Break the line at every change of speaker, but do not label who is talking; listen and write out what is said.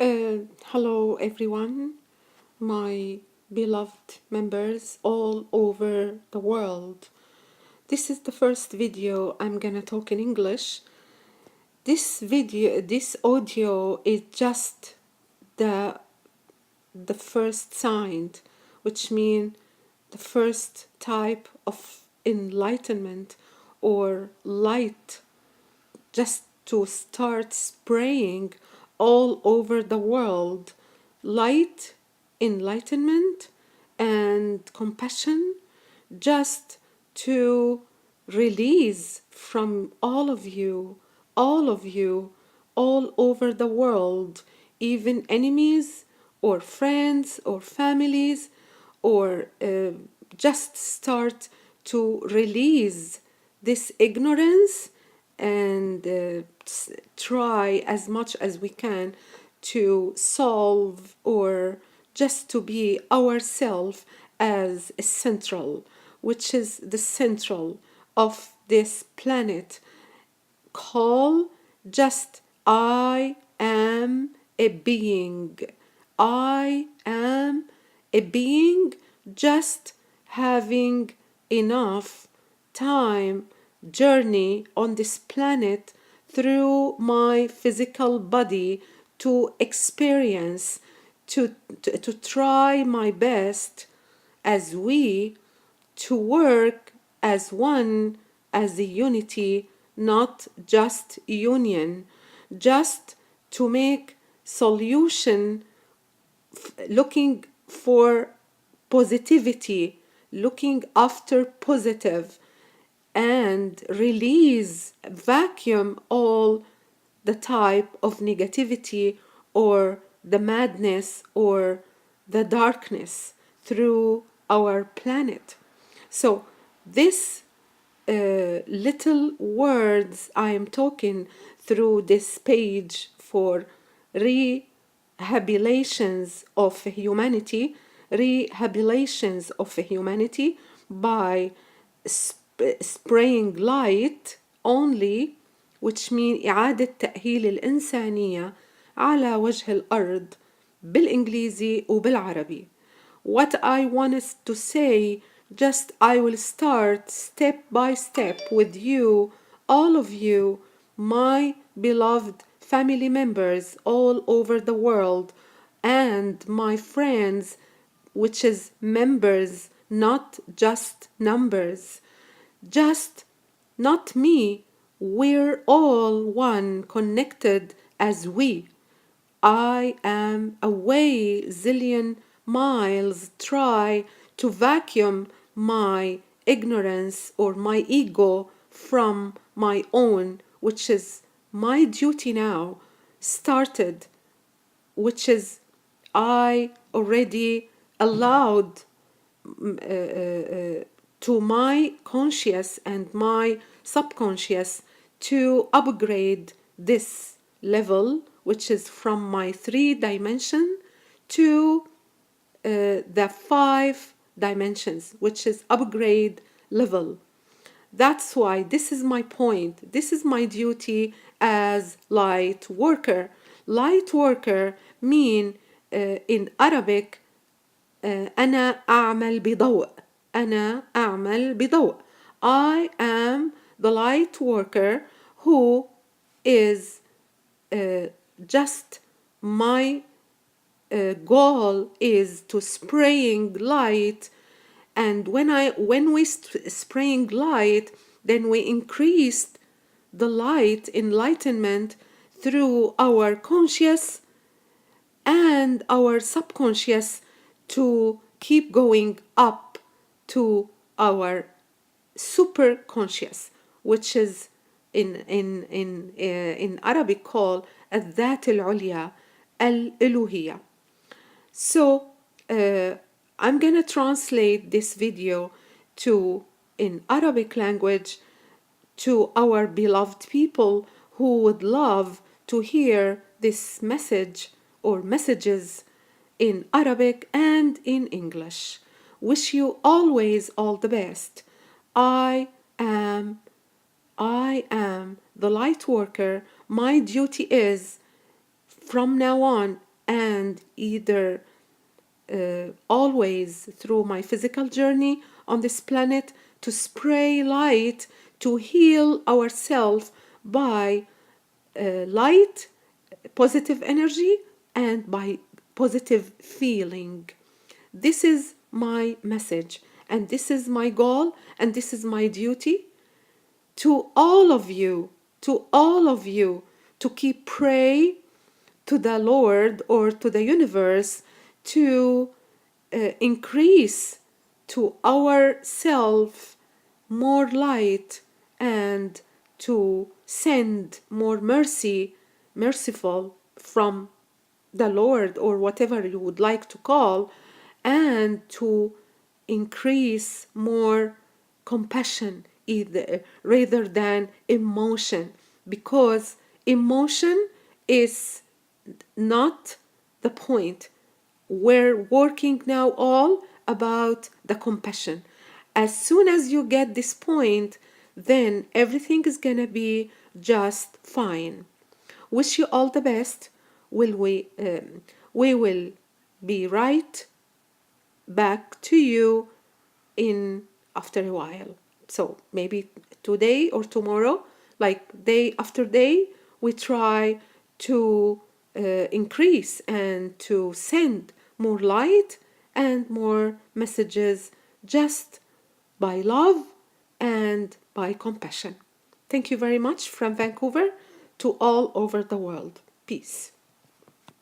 Hello, everyone, my beloved members all over the world. This is the first video I'm gonna talk in English. This audio is just the the first sign, which means the first type of enlightenment or light, just to start spraying all over the world light, enlightenment, and compassion, just to release from all of you, all over the world, even enemies or friends or families, or just start to release this ignorance and try as much as we can to solve or just to be ourselves as a central, which is the central of this planet. Call just I am a being. I am a being, just having enough time journey on this planet through my physical body to experience, to try my best as we, to work as one, as a unity, not just union, just to make solution, looking for positivity, looking after positive, and release, vacuum all the type of negativity or the madness or the darkness through our planet. So, this little words I am talking through this page for rehabilitations of humanity, rehabilitations of humanity by spraying light only, which mean إعادة تأهيل الإنسانية على وجه الأرض بالإنجليزي وبالعربي. What I wanted to say, just I will start step by step with you, all of you, my beloved family members all over the world, and my friends, which is members, not just numbers. Just not me. We're all one, connected as we. I am away zillion miles, try to vacuum my ignorance or my ego from my own, which is my duty now, started, which is I already allowed to my conscious and my subconscious to upgrade this level, which is from my 3 dimension to the 5 dimensions, which is upgrade level. That's why this is my point. This is my duty as light worker. Light worker mean in Arabic أنا أعمل بضوء. أنا أعمل بضوء. I am the light worker who is just my goal is to spraying light, and when we spraying light, then we increased the light enlightenment through our conscious and our subconscious to keep going up to our super conscious, which is in Arabic called الذات العليا الإلوهية. So I'm gonna translate this video to in Arabic language to our beloved people who would love to hear this message or messages in Arabic and in English. Wish you always all the best. I am I am the light worker. My duty is from now on and either always through my physical journey on this planet to spray light to heal ourselves by light, positive energy, and by positive feeling. This is my message, and this is my goal, and this is my duty to all of you, to all of you, to keep pray to the Lord or to the universe to increase to ourself more light and to send more mercy, merciful from the Lord or whatever you would like to call, and to increase more compassion either, rather than emotion, because emotion is not the point. We're working now all about the compassion. As soon as you get this point, then everything is gonna be just fine. Wish you all the best. We will be right back to you in after a while. So maybe today or tomorrow, like day after day, we try to increase and to send more light and more messages just by love and by compassion. Thank you very much from Vancouver to all over the world. Peace.